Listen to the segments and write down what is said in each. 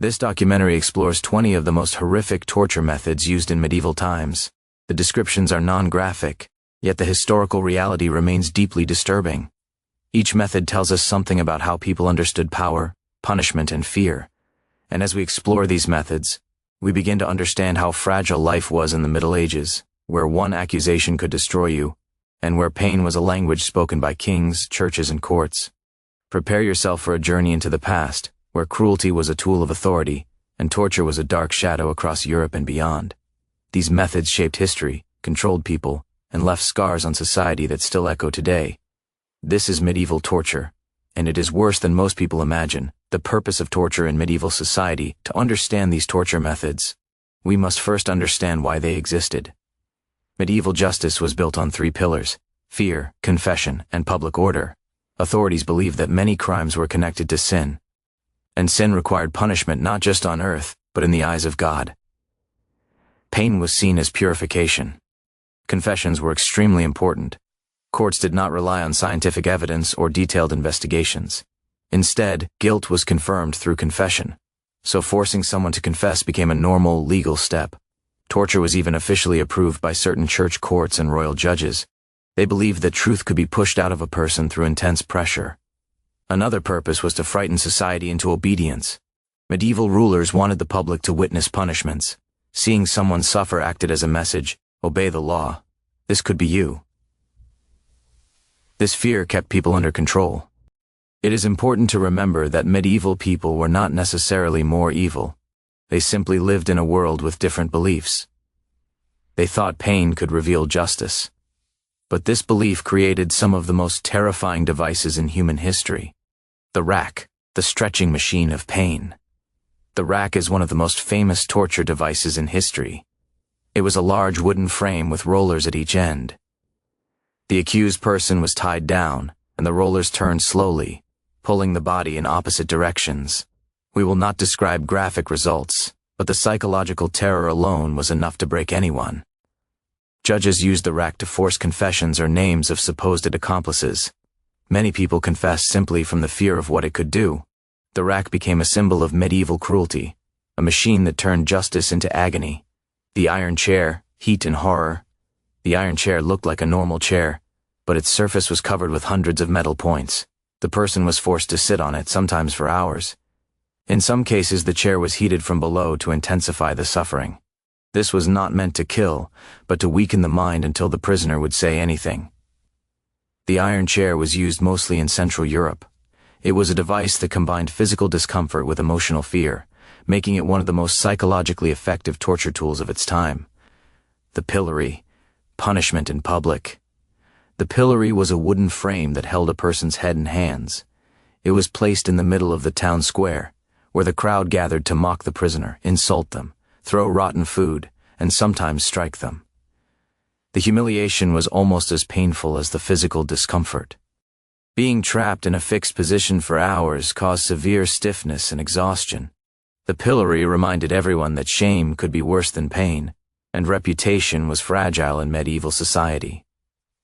This documentary explores 20 of the most horrific torture methods used in medieval times. The descriptions are non-graphic, yet the historical reality remains deeply disturbing. Each method tells us something about how people understood power, punishment, and fear. And as we explore these methods, we begin to understand how fragile life was in the Middle Ages, where one accusation could destroy you, and where pain was a language spoken by kings, churches, and courts. Prepare yourself for a journey into the past, where cruelty was a tool of authority, and torture was a dark shadow across Europe and beyond. These methods shaped history, controlled people, and left scars on society that still echo today. This is medieval torture, and it is worse than most people imagine. The purpose of torture in medieval society. To understand these torture methods, we must first understand why they existed. Medieval justice was built on 3 pillars: fear, confession, and public order. Authorities believed that many crimes were connected to sin, and sin required punishment not just on earth, but in the eyes of God. Pain was seen as purification. Confessions were extremely important. Courts did not rely on scientific evidence or detailed investigations. Instead, guilt was confirmed through confession, so forcing someone to confess became a normal, legal step. Torture was even officially approved by certain church courts and royal judges. They believed that truth could be pushed out of a person through intense pressure. Another purpose was to frighten society into obedience. Medieval rulers wanted the public to witness punishments. Seeing someone suffer acted as a message: obey the law. This could be you. This fear kept people under control. It is important to remember that medieval people were not necessarily more evil. They simply lived in a world with different beliefs. They thought pain could reveal justice. But this belief created some of the most terrifying devices in human history. The rack, the stretching machine of pain. The rack is one of the most famous torture devices in history. It was a large wooden frame with rollers at each end. The accused person was tied down, and the rollers turned slowly, pulling the body in opposite directions. We will not describe graphic results, but the psychological terror alone was enough to break anyone. Judges used the rack to force confessions or names of supposed accomplices. Many people confessed simply from the fear of what it could do. The rack became a symbol of medieval cruelty, a machine that turned justice into agony. The iron chair, heat and horror. The iron chair looked like a normal chair, but its surface was covered with hundreds of metal points. The person was forced to sit on it, sometimes for hours. In some cases, the chair was heated from below to intensify the suffering. This was not meant to kill, but to weaken the mind until the prisoner would say anything. The iron chair was used mostly in Central Europe. It was a device that combined physical discomfort with emotional fear, making it one of the most psychologically effective torture tools of its time. The pillory, punishment in public. The pillory was a wooden frame that held a person's head and hands. It was placed in the middle of the town square, where the crowd gathered to mock the prisoner, insult them, throw rotten food, and sometimes strike them. The humiliation was almost as painful as the physical discomfort. Being trapped in a fixed position for hours caused severe stiffness and exhaustion. The pillory reminded everyone that shame could be worse than pain, and reputation was fragile in medieval society.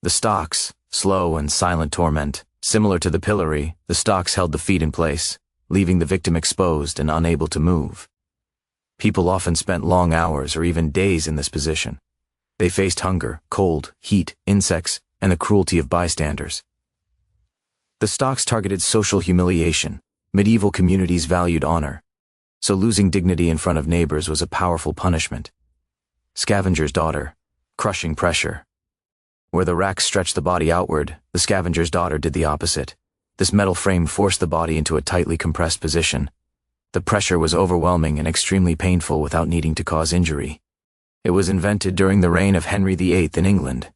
The stocks, slow and silent torment. Similar to the pillory, the stocks held the feet in place, leaving the victim exposed and unable to move. People often spent long hours or even days in this position. They faced hunger, cold, heat, insects, and the cruelty of bystanders. The stocks targeted social humiliation. Medieval communities valued honor, so losing dignity in front of neighbors was a powerful punishment. Scavenger's daughter, crushing pressure. Where the rack stretched the body outward, the scavenger's daughter did the opposite. This metal frame forced the body into a tightly compressed position. The pressure was overwhelming and extremely painful without needing to cause injury. It was invented during the reign of Henry VIII in England.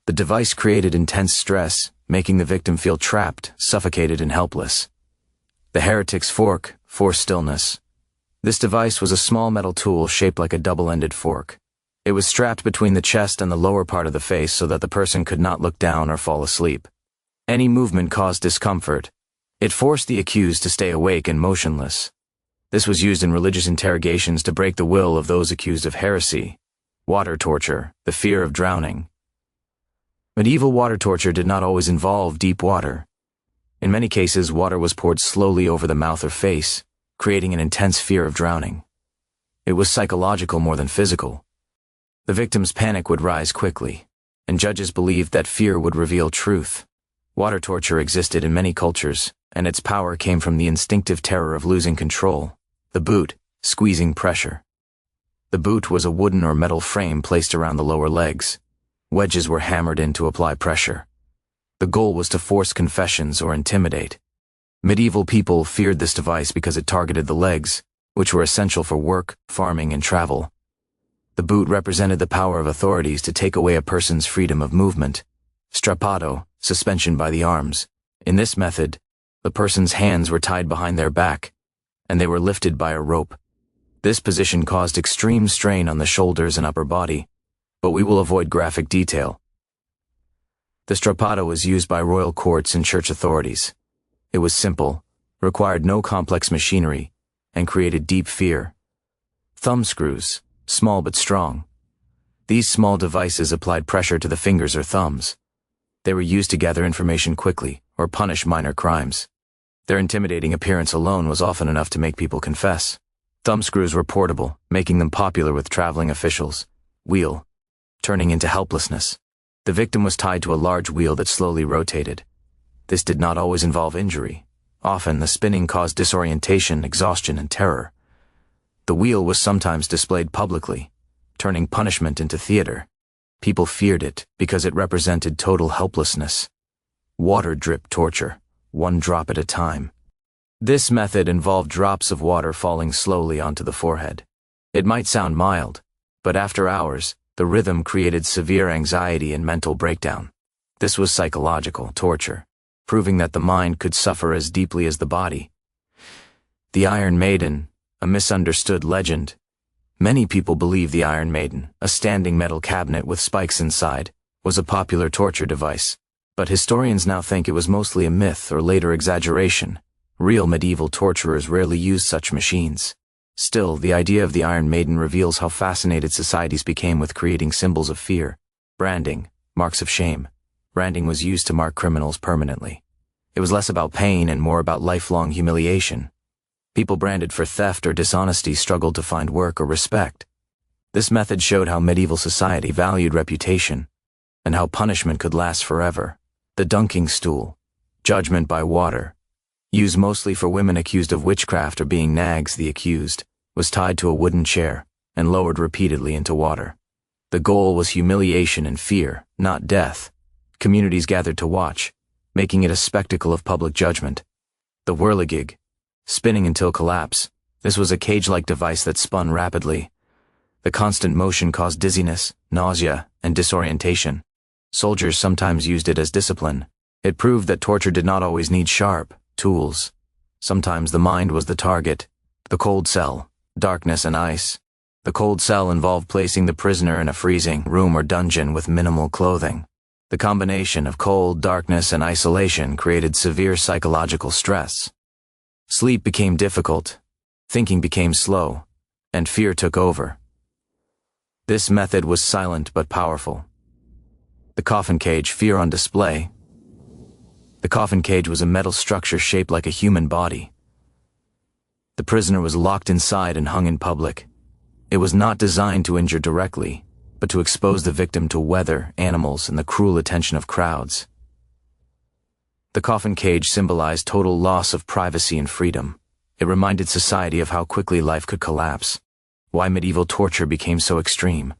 The device created intense stress, making the victim feel trapped, suffocated, and helpless. The Heretic's fork forced stillness. This device was a small metal tool shaped like a double-ended fork. It was strapped between the chest and the lower part of the face so that the person could not look down or fall asleep. Any movement caused discomfort. It forced the accused to stay awake and motionless. This was used in religious interrogations to break the will of those accused of heresy. Water torture, the fear of drowning. Medieval water torture did not always involve deep water. In many cases, water was poured slowly over the mouth or face, creating an intense fear of drowning. It was psychological more than physical. The victim's panic would rise quickly, and judges believed that fear would reveal truth. Water torture existed in many cultures, and its power came from the instinctive terror of losing control. The boot, squeezing pressure. The boot was a wooden or metal frame placed around the lower legs. Wedges were hammered in to apply pressure. The goal was to force confessions or intimidate. Medieval people feared this device because it targeted the legs, which were essential for work, farming, and travel. The boot represented the power of authorities to take away a person's freedom of movement. Strappado, suspension by the arms. In this method, the person's hands were tied behind their back, and they were lifted by a rope. This position caused extreme strain on the shoulders and upper body, but we will avoid graphic detail. The strappado was used by royal courts and church authorities. It was simple, required no complex machinery, and created deep fear. Thumb screws, small but strong. These small devices applied pressure to the fingers or thumbs. They were used to gather information quickly or punish minor crimes. Their intimidating appearance alone was often enough to make people confess. Thumb screws were portable, making them popular with traveling officials. Wheel, turning into helplessness. The victim was tied to a large wheel that slowly rotated. This did not always involve injury. Often, the spinning caused disorientation, exhaustion, and terror. The wheel was sometimes displayed publicly, turning punishment into theater. People feared it because it represented total helplessness. Water drip torture, one drop at a time. This method involved drops of water falling slowly onto the forehead. It might sound mild, but after hours, the rhythm created severe anxiety and mental breakdown. This was psychological torture, proving that the mind could suffer as deeply as the body. The Iron Maiden, a misunderstood legend. Many people believe the Iron Maiden, a standing metal cabinet with spikes inside, was a popular torture device, but historians now think it was mostly a myth or later exaggeration. Real medieval torturers rarely used such machines. Still, the idea of the Iron Maiden reveals how fascinated societies became with creating symbols of fear. Branding, marks of shame. Branding was used to mark criminals permanently. It was less about pain and more about lifelong humiliation. People branded for theft or dishonesty struggled to find work or respect. This method showed how medieval society valued reputation, and how punishment could last forever. The dunking stool, judgment by water, used mostly for women accused of witchcraft or being nags the accused, was tied to a wooden chair and lowered repeatedly into water. The goal was humiliation and fear, not death. Communities gathered to watch, making it a spectacle of public judgment. The whirligig, spinning until collapse. This was a cage-like device that spun rapidly. The constant motion caused dizziness, nausea, and disorientation. Soldiers sometimes used it as discipline. It proved that torture did not always need sharp tools. Sometimes the mind was the target. The cold cell, darkness and ice. The cold cell involved placing the prisoner in a freezing room or dungeon with minimal clothing. The combination of cold, darkness, and isolation created severe psychological stress. Sleep became difficult, thinking became slow, and fear took over. This method was silent but powerful. The coffin cage, fear on display. The coffin cage was a metal structure shaped like a human body. The prisoner was locked inside and hung in public. It was not designed to injure directly, but to expose the victim to weather, animals, and the cruel attention of crowds. The coffin cage symbolized total loss of privacy and freedom. It reminded society of how quickly life could collapse. Why medieval torture became so extreme?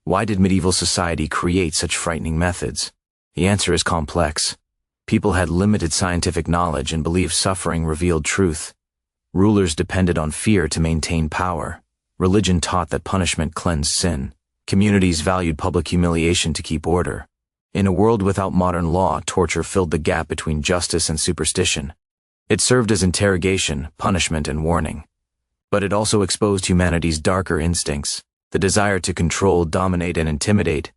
Why did medieval society create such frightening methods? The answer is complex. People had limited scientific knowledge and believed suffering revealed truth. Rulers depended on fear to maintain power. Religion taught that punishment cleansed sin. Communities valued public humiliation to keep order. In a world without modern law, torture filled the gap between justice and superstition. It served as interrogation, punishment, and warning. But it also exposed humanity's darker instincts, the desire to control, dominate, and intimidate.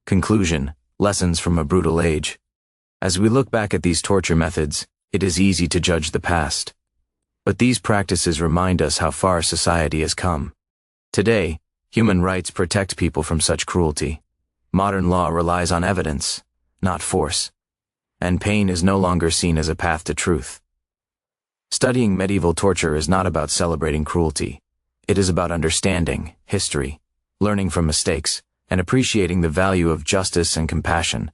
Conclusion: lessons from a brutal age. As we look back at these torture methods, it is easy to judge the past. But these practices remind us how far society has come. Today, human rights protect people from such cruelty. Modern law relies on evidence, not force. And pain is no longer seen as a path to truth. Studying medieval torture is not about celebrating cruelty. It is about understanding history, learning from mistakes, and appreciating the value of justice and compassion.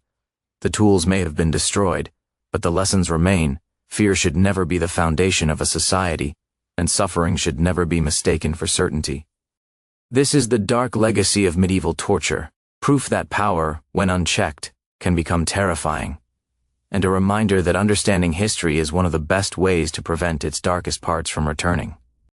The tools may have been destroyed, but the lessons remain. Fear should never be the foundation of a society, and suffering should never be mistaken for certainty. This is the dark legacy of medieval torture, proof that power, when unchecked, can become terrifying, and a reminder that understanding history is one of the best ways to prevent its darkest parts from returning.